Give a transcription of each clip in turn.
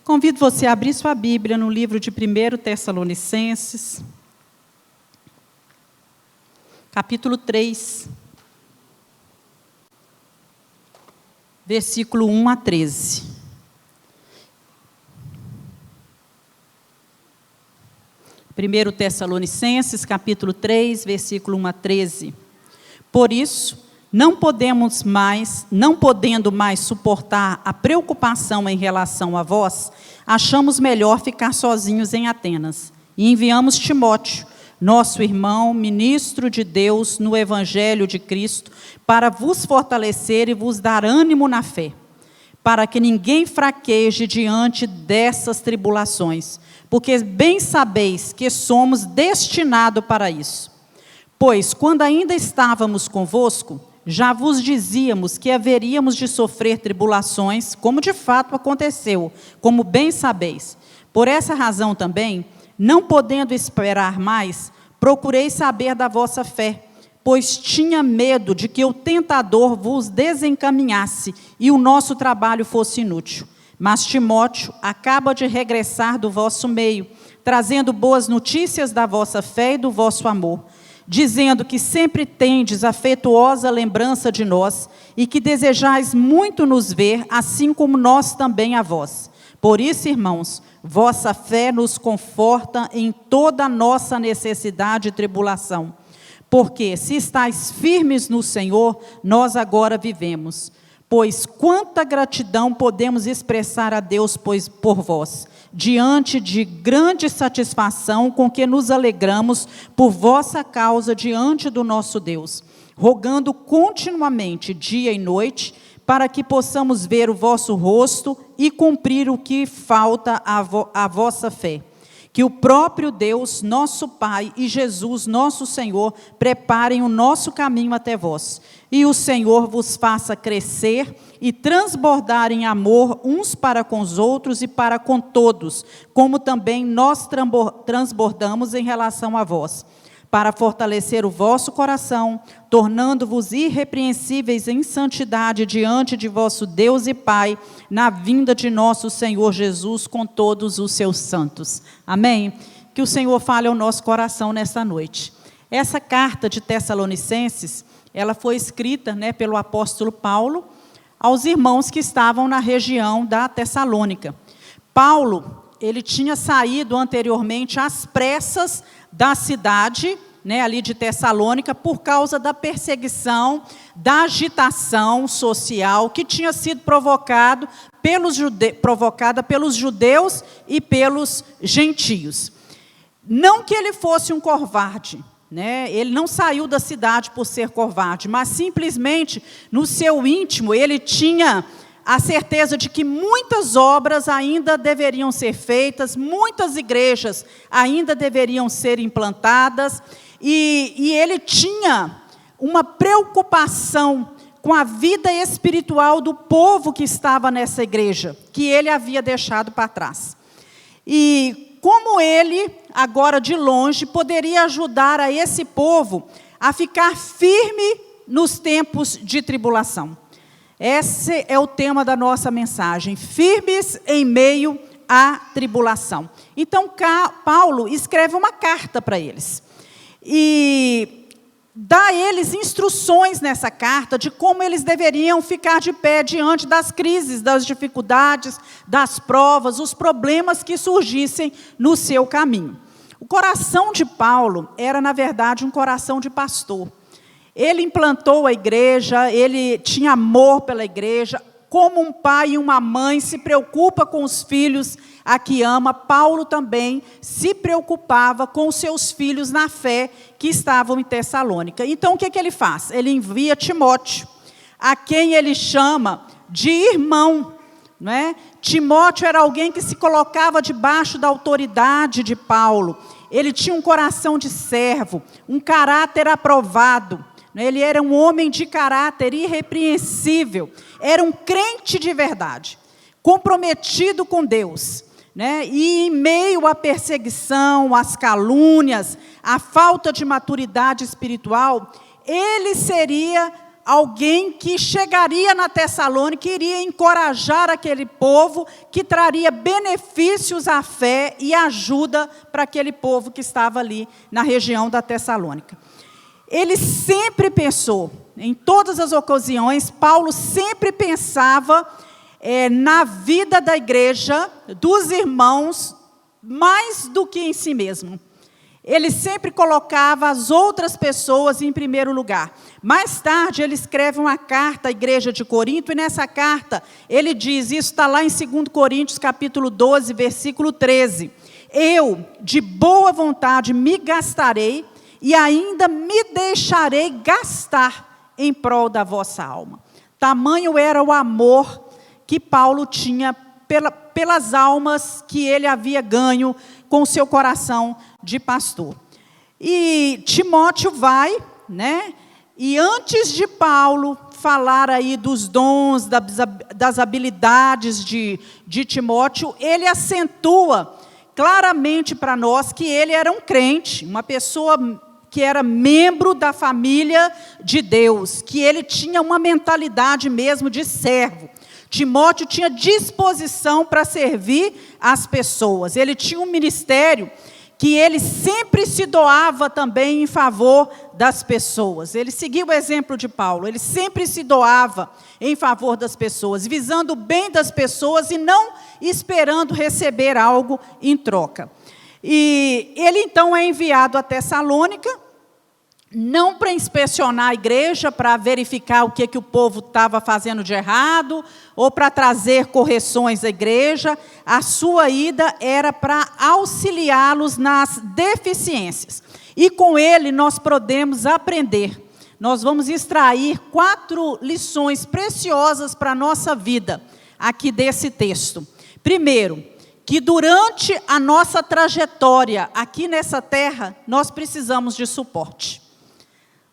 Convido você a abrir sua Bíblia no livro de 1 Tessalonicenses, capítulo 3, versículo 1 a 13. 1 Tessalonicenses, capítulo 3, versículo 1 a 13. Por isso, não podendo mais suportar a preocupação em relação a vós, achamos melhor ficar sozinhos em Atenas. E enviamos Timóteo, nosso irmão, ministro de Deus no Evangelho de Cristo, para vos fortalecer e vos dar ânimo na fé, para que ninguém fraqueje diante dessas tribulações, porque bem sabeis que somos destinados para isso. Pois, quando ainda estávamos convosco, já vos dizíamos que haveríamos de sofrer tribulações, como de fato aconteceu, como bem sabeis. Por essa razão também, não podendo esperar mais, procurei saber da vossa fé, pois tinha medo de que o tentador vos desencaminhasse e o nosso trabalho fosse inútil. Mas Timóteo acaba de regressar do vosso meio, trazendo boas notícias da vossa fé e do vosso amor, dizendo que sempre tendes afetuosa lembrança de nós e que desejais muito nos ver, assim como nós também a vós. Por isso, irmãos, vossa fé nos conforta em toda a nossa necessidade e tribulação. Porque, se estáis firmes no Senhor, nós agora vivemos. Pois quanta gratidão podemos expressar a Deus por vós, diante de grande satisfação com que nos alegramos por vossa causa diante do nosso Deus, rogando continuamente, dia e noite, para que possamos ver o vosso rosto e cumprir o que falta à vossa fé. Que o próprio Deus, nosso Pai, e Jesus, nosso Senhor, preparem o nosso caminho até vós. E o Senhor vos faça crescer e transbordar em amor uns para com os outros e para com todos, como também nós transbordamos em relação a vós, para fortalecer o vosso coração, tornando-vos irrepreensíveis em santidade diante de vosso Deus e Pai, na vinda de nosso Senhor Jesus com todos os seus santos. Amém? Que o Senhor fale ao nosso coração nesta noite. Essa carta de Tessalonicenses, ela foi escrita, pelo apóstolo Paulo aos irmãos que estavam na região da Tessalônica. Paulo, ele tinha saído anteriormente às pressas da cidade, ali de Tessalônica, por causa da perseguição, da agitação social que tinha sido provocada pelos judeus e pelos gentios. Não que ele fosse um covarde, ele não saiu da cidade por ser covarde, mas simplesmente no seu íntimo ele tinha a certeza de que muitas obras ainda deveriam ser feitas, muitas igrejas ainda deveriam ser implantadas, e ele tinha uma preocupação com a vida espiritual do povo que estava nessa igreja, que ele havia deixado para trás. E como ele, agora de longe, poderia ajudar a esse povo a ficar firme nos tempos de tribulação. Esse é o tema da nossa mensagem, firmes em meio à tribulação. Então, Paulo escreve uma carta para eles e dá a eles instruções nessa carta de como eles deveriam ficar de pé diante das crises, das dificuldades, das provas, os problemas que surgissem no seu caminho. O coração de Paulo era, na verdade, um coração de pastor. Ele implantou a igreja, ele tinha amor pela igreja, como um pai e uma mãe se preocupa com os filhos a que ama, Paulo também se preocupava com os seus filhos na fé que estavam em Tessalônica. Então, o que ele faz? Ele envia Timóteo, a quem ele chama de irmão. Timóteo era alguém que se colocava debaixo da autoridade de Paulo. Ele tinha um coração de servo, um caráter aprovado. Ele era um homem de caráter irrepreensível, era um crente de verdade, comprometido com Deus, e em meio à perseguição, às calúnias, à falta de maturidade espiritual, ele seria alguém que chegaria na Tessalônica, iria encorajar aquele povo, que traria benefícios à fé e ajuda para aquele povo que estava ali na região da Tessalônica. Ele sempre pensou, em todas as ocasiões, Paulo sempre pensava na vida da igreja, dos irmãos, mais do que em si mesmo. Ele sempre colocava as outras pessoas em primeiro lugar. Mais tarde, ele escreve uma carta à igreja de Corinto, e nessa carta, ele diz, isso está lá em 2 Coríntios, capítulo 12, versículo 13. Eu, de boa vontade, me gastarei, e ainda me deixarei gastar em prol da vossa alma. Tamanho era o amor que Paulo tinha pelas almas que ele havia ganho com o seu coração de pastor. E Timóteo vai, né? E antes de Paulo falar aí dos dons, das habilidades de Timóteo, ele acentua claramente para nós que ele era um crente, uma pessoa que era membro da família de Deus, que ele tinha uma mentalidade mesmo de servo. Timóteo tinha disposição para servir as pessoas. Ele tinha um ministério que ele sempre se doava também em favor das pessoas. Ele seguia o exemplo de Paulo, ele sempre se doava em favor das pessoas, visando o bem das pessoas e não esperando receber algo em troca. E ele então é enviado a Tessalônica, não para inspecionar a igreja, para verificar o que o povo estava fazendo de errado, ou para trazer correções à igreja. A sua ida era para auxiliá-los nas deficiências. E com ele nós podemos aprender. Nós vamos extrair 4 lições preciosas para a nossa vida, aqui desse texto. Primeiro, que durante a nossa trajetória aqui nessa terra, nós precisamos de suporte.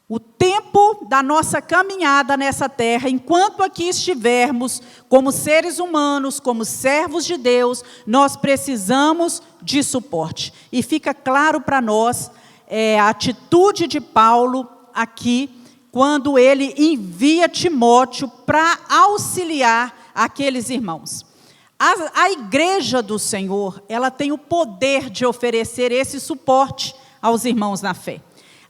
O tempo da nossa caminhada nessa terra, enquanto aqui estivermos como seres humanos, como servos de Deus, nós precisamos de suporte. E fica claro para nós a atitude de Paulo aqui, quando ele envia Timóteo para auxiliar aqueles irmãos. A igreja do Senhor, ela tem o poder de oferecer esse suporte aos irmãos na fé.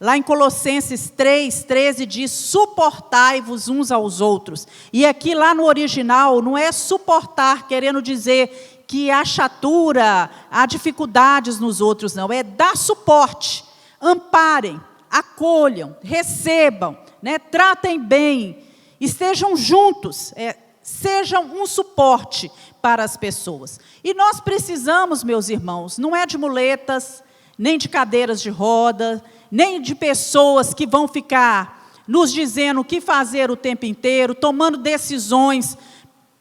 Lá em Colossenses 3:13 diz, suportai-vos uns aos outros. E aqui lá no original, não é suportar, querendo dizer que há chatura, há dificuldades nos outros, não. É dar suporte, amparem, acolham, recebam, né, tratem bem, estejam juntos, sejam um suporte para as pessoas. E nós precisamos, meus irmãos, não é de muletas, nem de cadeiras de roda, nem de pessoas que vão ficar nos dizendo o que fazer o tempo inteiro, tomando decisões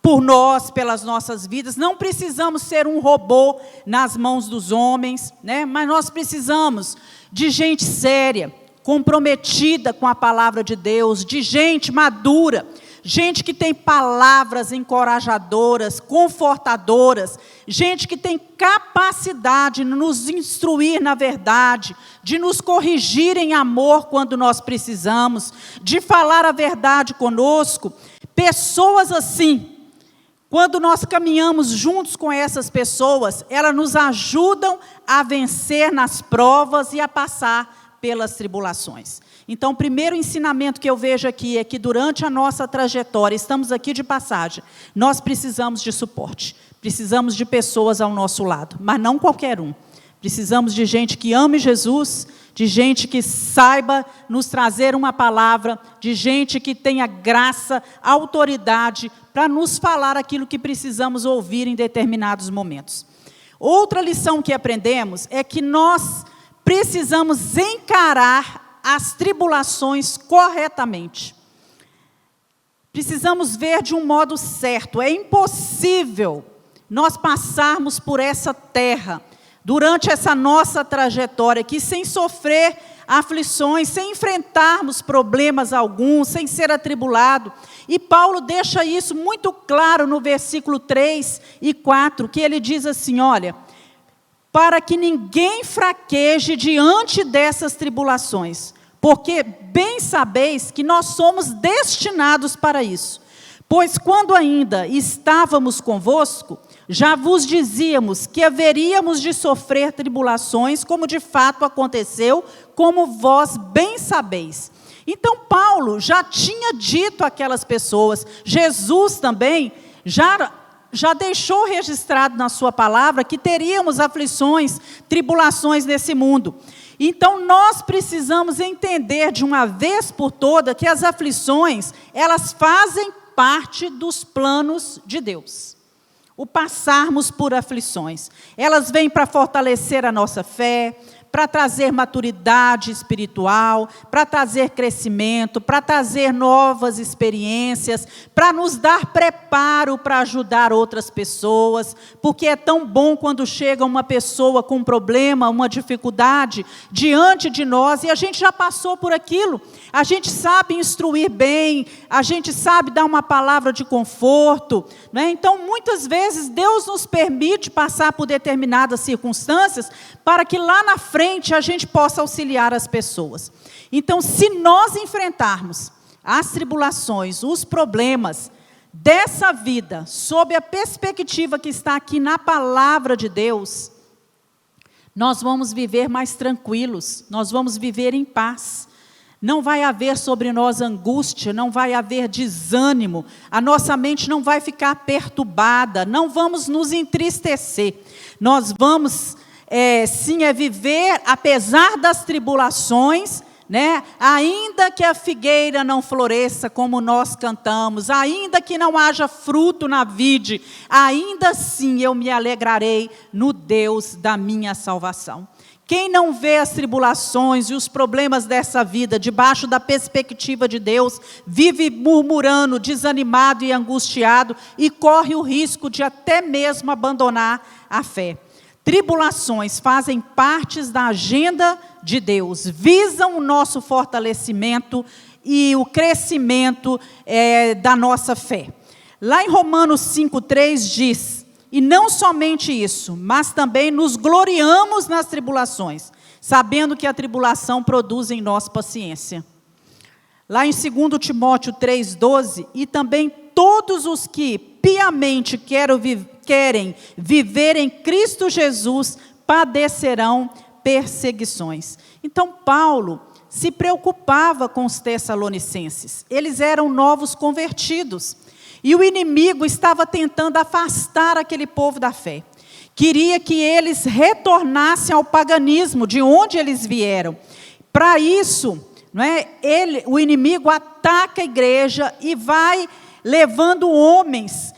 por nós, pelas nossas vidas. Não precisamos ser um robô nas mãos dos homens, né? Mas nós precisamos de gente séria, comprometida com a palavra de Deus, de gente madura, gente que tem palavras encorajadoras, confortadoras, gente que tem capacidade de nos instruir na verdade, de nos corrigir em amor quando nós precisamos, de falar a verdade conosco. Pessoas assim, quando nós caminhamos juntos com essas pessoas, elas nos ajudam a vencer nas provas e a passar pelas tribulações. Então, o primeiro ensinamento que eu vejo aqui é que durante a nossa trajetória, estamos aqui de passagem, nós precisamos de suporte, precisamos de pessoas ao nosso lado, mas não qualquer um. Precisamos de gente que ame Jesus, de gente que saiba nos trazer uma palavra, de gente que tenha graça, autoridade, para nos falar aquilo que precisamos ouvir em determinados momentos. Outra lição que aprendemos é que nós precisamos encarar as tribulações corretamente. Precisamos ver de um modo certo. É impossível nós passarmos por essa terra, durante essa nossa trajetória aqui, sem sofrer aflições, sem enfrentarmos problemas alguns, sem ser atribulado. E Paulo deixa isso muito claro no versículo 3 e 4, que ele diz assim, olha, para que ninguém fraqueje diante dessas tribulações, porque bem sabeis que nós somos destinados para isso. Pois quando ainda estávamos convosco, já vos dizíamos que haveríamos de sofrer tribulações, como de fato aconteceu, como vós bem sabeis. Então Paulo já tinha dito àquelas pessoas, Jesus também já deixou registrado na sua palavra que teríamos aflições, tribulações nesse mundo. Então nós precisamos entender de uma vez por toda que as aflições, elas fazem parte dos planos de Deus. O passarmos por aflições. Elas vêm para fortalecer a nossa fé, para trazer maturidade espiritual, para trazer crescimento, para trazer novas experiências, para nos dar preparo para ajudar outras pessoas, porque é tão bom quando chega uma pessoa com um problema, uma dificuldade diante de nós, e a gente já passou por aquilo, a gente sabe instruir bem, a gente sabe dar uma palavra de conforto, né? Então muitas vezes Deus nos permite passar por determinadas circunstâncias, para que lá na frente a gente possa auxiliar as pessoas. Então, se nós enfrentarmos as tribulações, os problemas dessa vida, sob a perspectiva que está aqui na palavra de Deus, nós vamos viver mais tranquilos, nós vamos viver em paz. Não vai haver sobre nós angústia, não vai haver desânimo, a nossa mente não vai ficar perturbada, não vamos nos entristecer. Nós vamos, sim, viver apesar das tribulações, né? Ainda que a figueira não floresça como nós cantamos, ainda que não haja fruto na vide, ainda assim eu me alegrarei no Deus da minha salvação. Quem não vê as tribulações e os problemas dessa vida debaixo da perspectiva de Deus, vive murmurando, desanimado e angustiado e corre o risco de até mesmo abandonar a fé. Tribulações fazem parte da agenda de Deus, visam o nosso fortalecimento e o crescimento da nossa fé. Lá em Romanos 5,3 diz: e não somente isso, mas também nos gloriamos nas tribulações, sabendo que a tribulação produz em nós paciência. Lá em 2 Timóteo 3,12, e também todos os que piamente querem viver em Cristo Jesus, padecerão perseguições. Então Paulo se preocupava com os tessalonicenses, eles eram novos convertidos, e o inimigo estava tentando afastar aquele povo da fé. Queria que eles retornassem ao paganismo, de onde eles vieram. Para isso, o inimigo ataca a igreja e vai levantando homens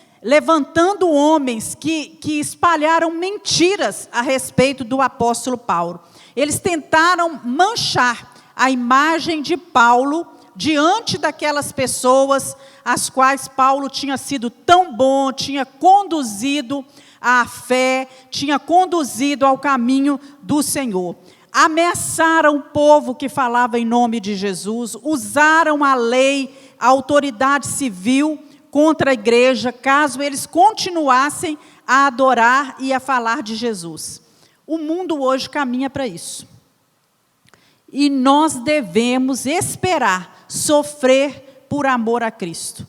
que espalharam mentiras a respeito do apóstolo Paulo. Eles tentaram manchar a imagem de Paulo diante daquelas pessoas as quais Paulo tinha sido tão bom, tinha conduzido à fé, tinha conduzido ao caminho do Senhor. Ameaçaram o povo que falava em nome de Jesus, usaram a lei, a autoridade civil contra a igreja, caso eles continuassem a adorar e a falar de Jesus. O mundo hoje caminha para isso. E nós devemos esperar sofrer por amor a Cristo.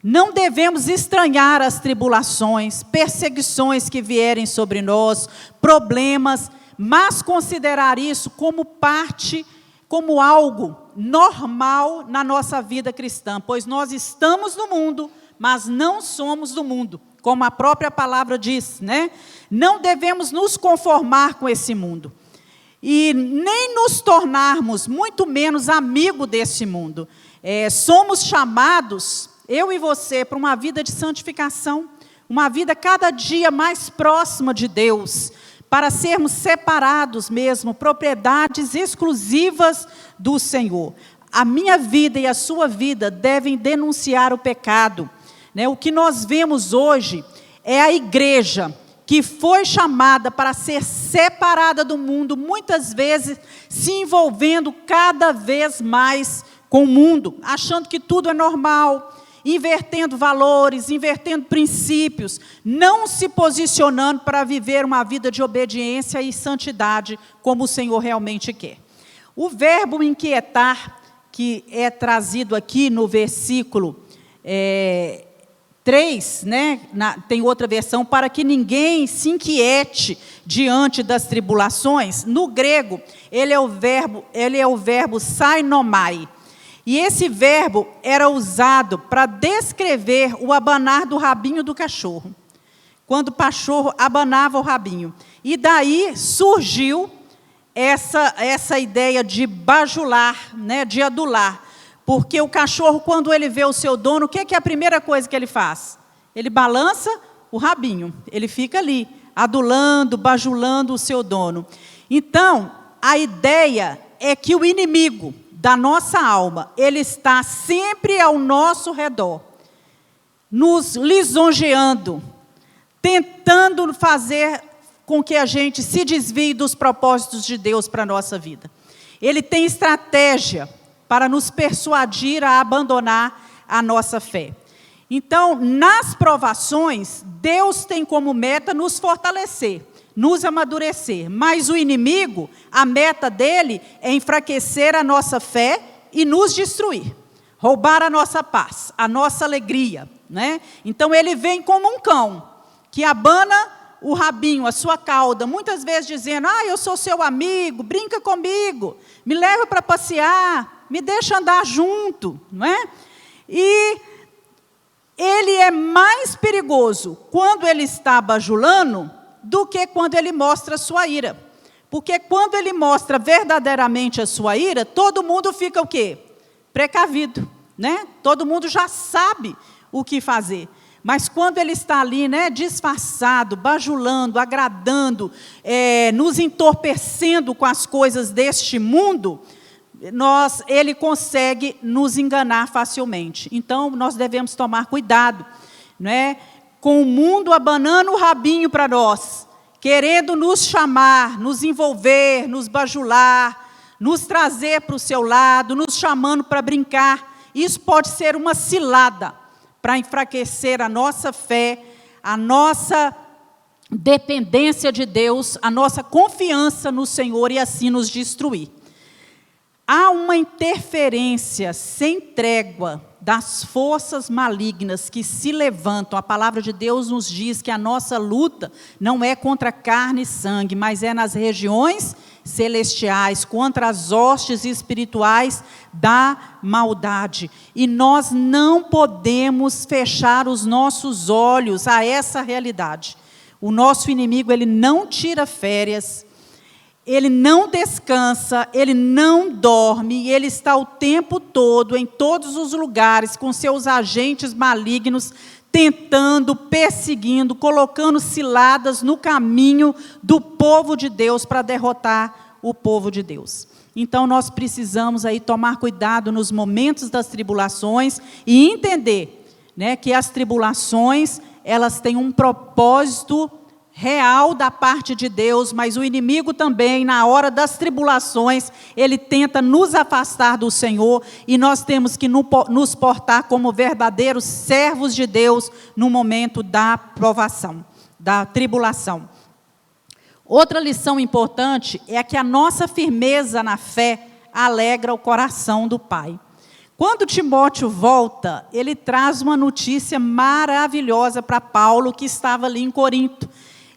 Não devemos estranhar as tribulações, perseguições que vierem sobre nós, problemas, mas considerar isso como parte, como algo normal na nossa vida cristã, pois nós estamos no mundo, mas não somos do mundo, como a própria palavra diz, né? Não devemos nos conformar com esse mundo, e nem nos tornarmos, muito menos, amigo desse mundo. Somos chamados, eu e você, para uma vida de santificação, uma vida cada dia mais próxima de Deus, para sermos separados mesmo, propriedades exclusivas do Senhor. A minha vida e a sua vida devem denunciar o pecado, né? O que nós vemos hoje é a igreja que foi chamada para ser separada do mundo, muitas vezes se envolvendo cada vez mais com o mundo, achando que tudo é normal, invertendo valores, invertendo princípios, não se posicionando para viver uma vida de obediência e santidade como o Senhor realmente quer. O verbo inquietar, que é trazido aqui no versículo 3, né? Tem outra versão, para que ninguém se inquiete diante das tribulações. No grego, ele é o verbo sainomai. E esse verbo era usado para descrever o abanar do rabinho do cachorro. Quando o cachorro abanava o rabinho. E daí surgiu essa ideia de bajular, né, de adular. Porque o cachorro, quando ele vê o seu dono, o que é a primeira coisa que ele faz? Ele balança o rabinho, ele fica ali, adulando, bajulando o seu dono. Então, a ideia é que o inimigo da nossa alma, ele está sempre ao nosso redor, nos lisonjeando, tentando fazer com que a gente se desvie dos propósitos de Deus para a nossa vida. Ele tem estratégia para nos persuadir a abandonar a nossa fé. Então, nas provações, Deus tem como meta nos fortalecer, nos amadurecer. Mas o inimigo, a meta dele é enfraquecer a nossa fé e nos destruir. Roubar a nossa paz, a nossa alegria, né? Então, ele vem como um cão, que abana o rabinho, a sua cauda, muitas vezes dizendo, eu sou seu amigo, brinca comigo, me leva para passear, me deixa andar junto, não é? E ele é mais perigoso quando ele está bajulando do que quando ele mostra a sua ira. Porque quando ele mostra verdadeiramente a sua ira, todo mundo fica o quê? Precavido, né? Todo mundo já sabe o que fazer. Mas quando ele está ali, né, disfarçado, bajulando, agradando, nos entorpecendo com as coisas deste mundo, ele consegue nos enganar facilmente. Então, nós devemos tomar cuidado, né, com o mundo abanando o rabinho para nós, querendo nos chamar, nos envolver, nos bajular, nos trazer para o seu lado, nos chamando para brincar. Isso pode ser uma cilada para enfraquecer a nossa fé, a nossa dependência de Deus, a nossa confiança no Senhor e assim nos destruir. Há uma interferência sem trégua das forças malignas que se levantam. A palavra de Deus nos diz que a nossa luta não é contra carne e sangue, mas é nas regiões celestiais, contra as hostes espirituais da maldade. E nós não podemos fechar os nossos olhos a essa realidade. O nosso inimigo, ele não tira férias, ele não descansa, ele não dorme, ele está o tempo todo, em todos os lugares, com seus agentes malignos, tentando, perseguindo, colocando ciladas no caminho do povo de Deus para derrotar o povo de Deus. Então, nós precisamos aí tomar cuidado nos momentos das tribulações e entender, né, que as tribulações, elas têm um propósito real da parte de Deus, mas o inimigo também, na hora das tribulações, ele tenta nos afastar do Senhor, e nós temos que nos portar como verdadeiros servos de Deus no momento da provação, da tribulação. Outra lição importante é que a nossa firmeza na fé alegra o coração do Pai. Quando Timóteo volta, ele traz uma notícia maravilhosa para Paulo, que estava ali em Corinto.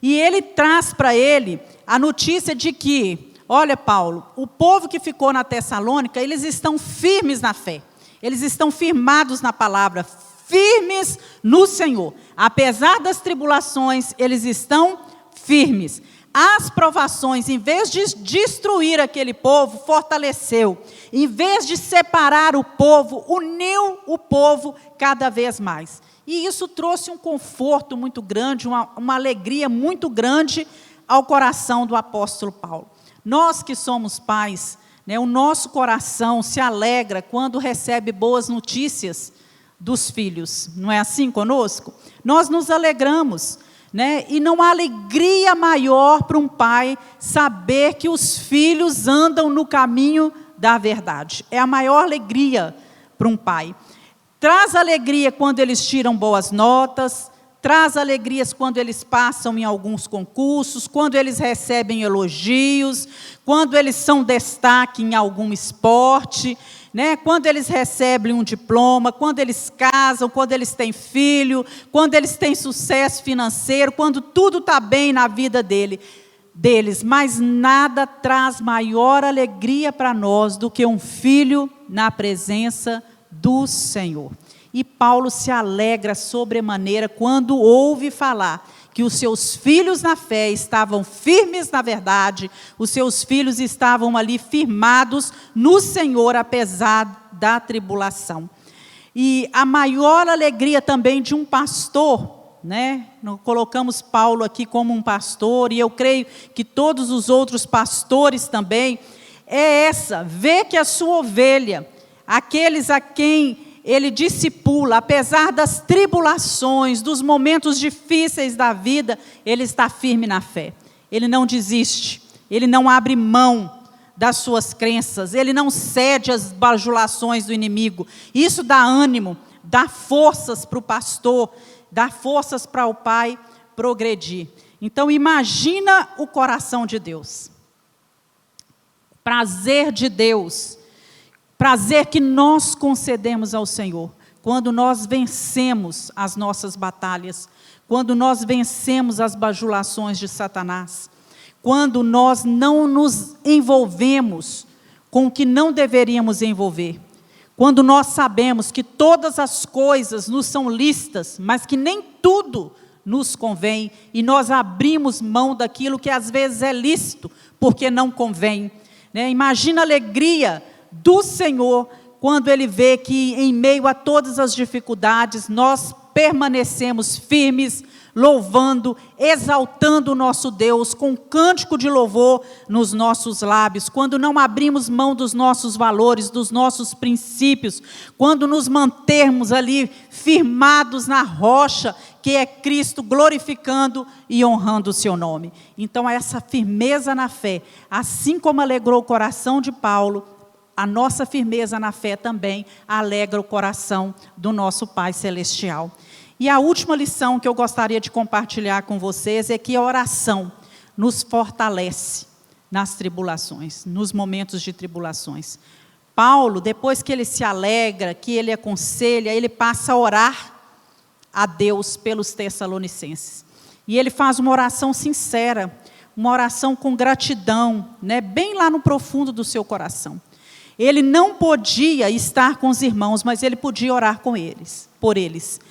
E ele traz para ele a notícia de que, olha, Paulo, o povo que ficou na Tessalônica, eles estão firmes na fé. Eles estão firmados na palavra, firmes no Senhor. Apesar das tribulações, eles estão firmes. As provações, em vez de destruir aquele povo, fortaleceu. Em vez de separar o povo, uniu o povo cada vez mais. E isso trouxe um conforto muito grande, uma alegria muito grande ao coração do apóstolo Paulo. Nós que somos pais, né, o nosso coração se alegra quando recebe boas notícias dos filhos. Não é assim conosco? Nós nos alegramos, né? E não há alegria maior para um pai saber que os filhos andam no caminho da verdade. É a maior alegria para um pai. Traz alegria quando eles tiram boas notas, traz alegrias quando eles passam em alguns concursos, quando eles recebem elogios, quando eles são destaque em algum esporte, né? Quando eles recebem um diploma, quando eles casam, quando eles têm filho, quando eles têm sucesso financeiro, quando tudo está bem na vida deles. Mas nada traz maior alegria para nós do que um filho na presença do Senhor. E Paulo se alegra sobremaneira quando ouve falar que os seus filhos na fé estavam firmes na verdade, os seus filhos estavam ali firmados no Senhor, apesar da tribulação. E a maior alegria também de um pastor, né? Nós colocamos Paulo aqui como um pastor, e eu creio que todos os outros pastores também, é essa, ver que a sua ovelha, aqueles a quem ele discipula, apesar das tribulações, dos momentos difíceis da vida, ele está firme na fé. Ele não desiste, ele não abre mão das suas crenças, ele não cede às bajulações do inimigo. Isso dá ânimo, dá forças para o pastor, dá forças para o pai progredir. Então imagina o coração de Deus, prazer de Deus, prazer que nós concedemos ao Senhor, quando nós vencemos as nossas batalhas, quando nós vencemos as bajulações de Satanás, quando nós não nos envolvemos com o que não deveríamos envolver, quando nós sabemos que todas as coisas nos são lícitas, mas que nem tudo nos convém, e nós abrimos mão daquilo que às vezes é lícito, porque não convém, né? Imagina a alegria do Senhor, quando Ele vê que em meio a todas as dificuldades, nós permanecemos firmes, louvando, exaltando o nosso Deus, com um cântico de louvor nos nossos lábios, quando não abrimos mão dos nossos valores, dos nossos princípios, quando nos mantermos ali firmados na rocha, que é Cristo, glorificando e honrando o seu nome. Então, essa firmeza na fé, assim como alegrou o coração de Paulo, a nossa firmeza na fé também alegra o coração do nosso Pai Celestial. E a última lição que eu gostaria de compartilhar com vocês é que a oração nos fortalece nas tribulações, nos momentos de tribulações. Paulo, depois que ele se alegra, que ele aconselha, ele passa a orar a Deus pelos Tessalonicenses. E ele faz uma oração sincera, uma oração com gratidão, né, bem lá no profundo do seu coração. Ele não podia estar com os irmãos, mas ele podia orar com eles, por eles.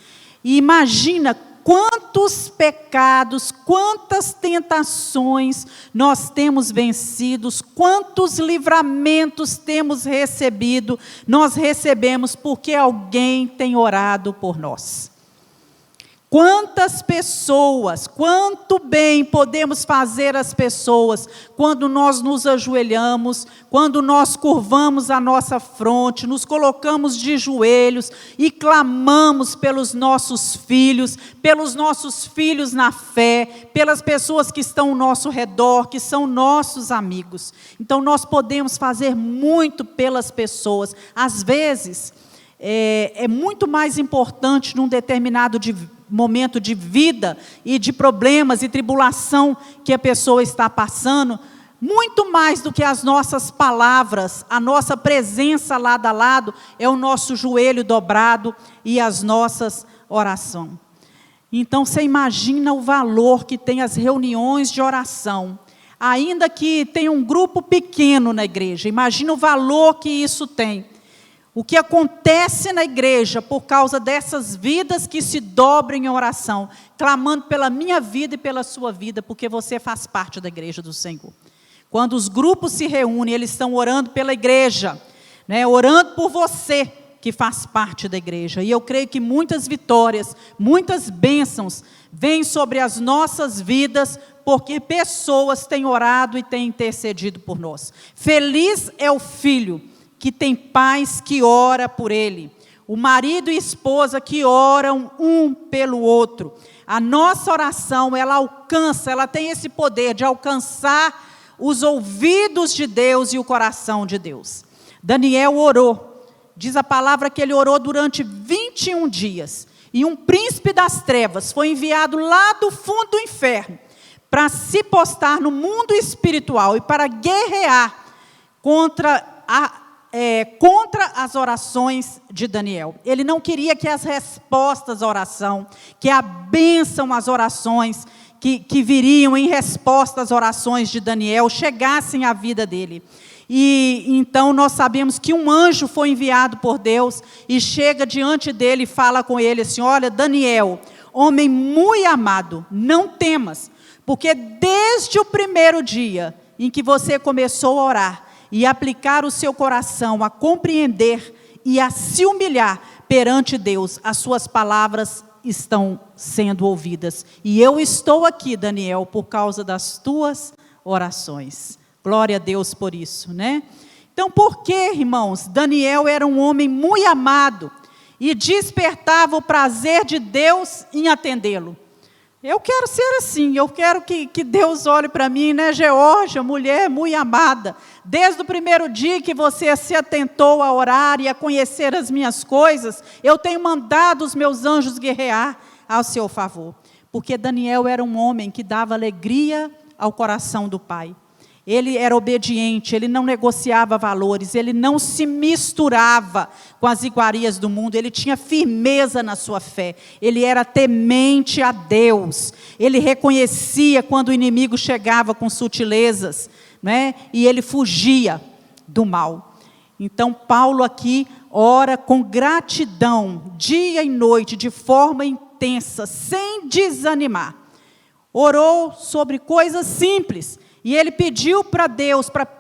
E imagina quantos pecados, quantas tentações nós temos vencidos, quantos livramentos temos recebido, nós recebemos porque alguém tem orado por nós. Quantas pessoas, quanto bem podemos fazer às pessoas quando nós nos ajoelhamos, quando nós curvamos a nossa fronte, nos colocamos de joelhos e clamamos pelos nossos filhos na fé, pelas pessoas que estão ao nosso redor, que são nossos amigos. Então nós podemos fazer muito pelas pessoas. Às vezes, é muito mais importante num determinado momento de vida e de problemas e tribulação que a pessoa está passando, muito mais do que as nossas palavras, a nossa presença lado a lado, é o nosso joelho dobrado e as nossas orações. Então você imagina o valor que tem as reuniões de oração, ainda que tenha um grupo pequeno na igreja, imagina o valor que isso tem. O que acontece na igreja por causa dessas vidas que se dobram em oração, clamando pela minha vida e pela sua vida, porque você faz parte da igreja do Senhor. Quando os grupos se reúnem, eles estão orando pela igreja, né, orando por você que faz parte da igreja. E eu creio que muitas vitórias, muitas bênçãos vêm sobre as nossas vidas, porque pessoas têm orado e têm intercedido por nós. Feliz é o filho que tem pais que ora por ele, o marido e esposa que oram um pelo outro. A nossa oração, ela tem esse poder de alcançar os ouvidos de Deus e o coração de Deus. Daniel orou, diz a palavra que ele orou durante 21 dias, E um príncipe das trevas foi enviado lá do fundo do inferno para se postar no mundo espiritual e para guerrear contra as orações de Daniel. Ele não queria que as respostas à oração, que a bênção às orações que viriam em resposta às orações de Daniel chegassem à vida dele. E então nós sabemos que um anjo foi enviado por Deus e chega diante dele e fala com ele assim: olha, Daniel, homem muito amado, não temas, porque desde o primeiro dia em que você começou a orar e aplicar o seu coração a compreender e a se humilhar perante Deus, as suas palavras estão sendo ouvidas. E eu estou aqui, Daniel, por causa das tuas orações. Glória a Deus por isso, né? Então, por que, irmãos, Daniel era um homem muito amado e despertava o prazer de Deus em atendê-lo? Eu quero ser assim, eu quero que Deus olhe para mim, né, Geórgia, mulher muito amada. Desde o primeiro dia que você se atentou a orar e a conhecer as minhas coisas, eu tenho mandado os meus anjos guerrear ao seu favor. Porque Daniel era um homem que dava alegria ao coração do Pai. Ele era obediente, ele não negociava valores, ele não se misturava com as iguarias do mundo, ele tinha firmeza na sua fé, ele era temente a Deus, ele reconhecia quando o inimigo chegava com sutilezas, né? E ele fugia do mal. Então Paulo aqui ora com gratidão, dia e noite, de forma intensa, sem desanimar. Orou sobre coisas simples. E ele pediu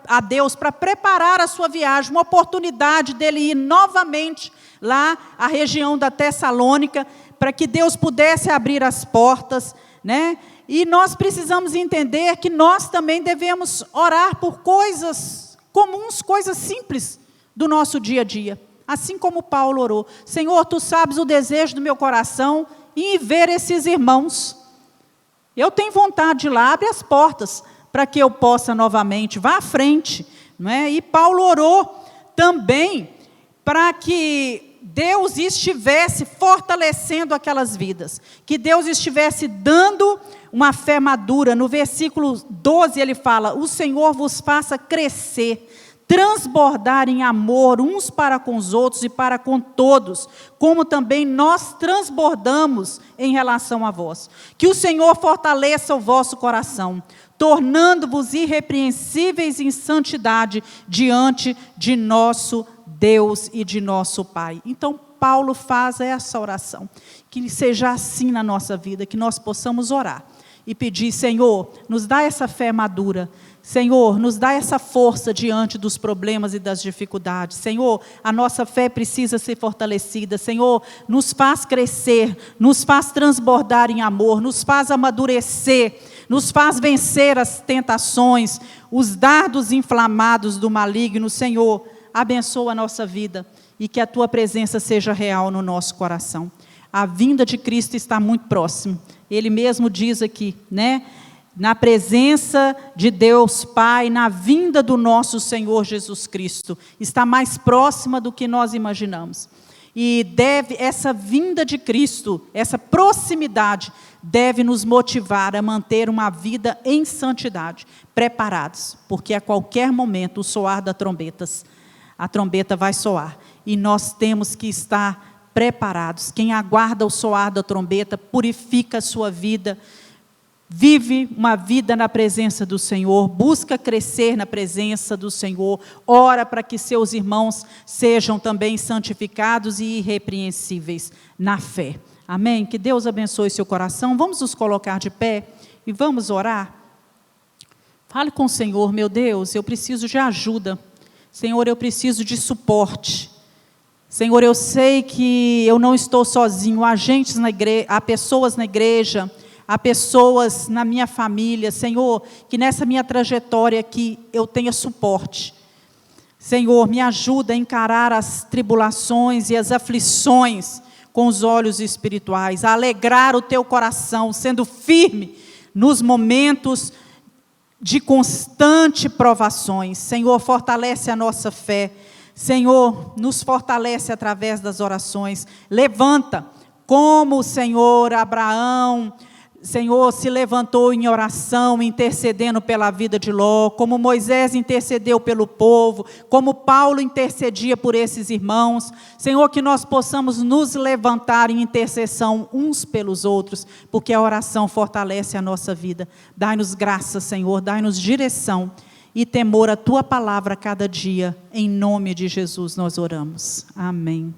a Deus para preparar a sua viagem, uma oportunidade dele ir novamente lá à região da Tessalônica, para que Deus pudesse abrir as portas, né? E nós precisamos entender que nós também devemos orar por coisas comuns, coisas simples do nosso dia a dia. Assim como Paulo orou: Senhor, Tu sabes o desejo do meu coração em ver esses irmãos. Eu tenho vontade de ir lá, abre as portas, para que eu possa novamente, vá à frente, não é? E Paulo orou também para que Deus estivesse fortalecendo aquelas vidas, que Deus estivesse dando uma fé madura. No versículo 12 ele fala: o Senhor vos faça crescer, transbordar em amor uns para com os outros e para com todos, como também nós transbordamos em relação a vós. Que o Senhor fortaleça o vosso coração, tornando-vos irrepreensíveis em santidade diante de nosso Deus e de nosso Pai. Então, Paulo faz essa oração, que seja assim na nossa vida, que nós possamos orar e pedir: Senhor, nos dá essa fé madura, Senhor, nos dá essa força diante dos problemas e das dificuldades. Senhor, a nossa fé precisa ser fortalecida. Senhor, nos faz crescer, nos faz transbordar em amor, nos faz amadurecer, nos faz vencer as tentações, os dardos inflamados do maligno. Senhor, abençoa a nossa vida e que a Tua presença seja real no nosso coração. A vinda de Cristo está muito próximo. Ele mesmo diz aqui, né? Na presença de Deus Pai, na vinda do nosso Senhor Jesus Cristo, está mais próxima do que nós imaginamos. E essa vinda de Cristo, essa proximidade, deve nos motivar a manter uma vida em santidade, preparados, porque a qualquer momento o soar das trombetas, a trombeta vai soar, e nós temos que estar preparados. Quem aguarda o soar da trombeta, purifica a sua vida, vive uma vida na presença do Senhor, busca crescer na presença do Senhor, ora para que seus irmãos sejam também santificados e irrepreensíveis na fé. Amém? Que Deus abençoe seu coração. Vamos nos colocar de pé e vamos orar. Fale com o Senhor: meu Deus, eu preciso de ajuda. Senhor, eu preciso de suporte. Senhor, eu sei que eu não estou sozinho. Há agentes na igreja, há pessoas na igreja, há pessoas na minha família. Senhor, que nessa minha trajetória aqui eu tenha suporte. Senhor, me ajuda a encarar as tribulações e as aflições com os olhos espirituais, a alegrar o teu coração, sendo firme nos momentos de constante provações. Senhor, fortalece a nossa fé. Senhor, nos fortalece através das orações. Levanta como o Senhor, Abraão, Senhor, se levantou em oração, intercedendo pela vida de Ló, como Moisés intercedeu pelo povo, como Paulo intercedia por esses irmãos. Senhor, que nós possamos nos levantar em intercessão uns pelos outros, porque a oração fortalece a nossa vida. Dai-nos graça, Senhor, dai-nos direção e temor à Tua palavra a cada dia. Em nome de Jesus nós oramos. Amém.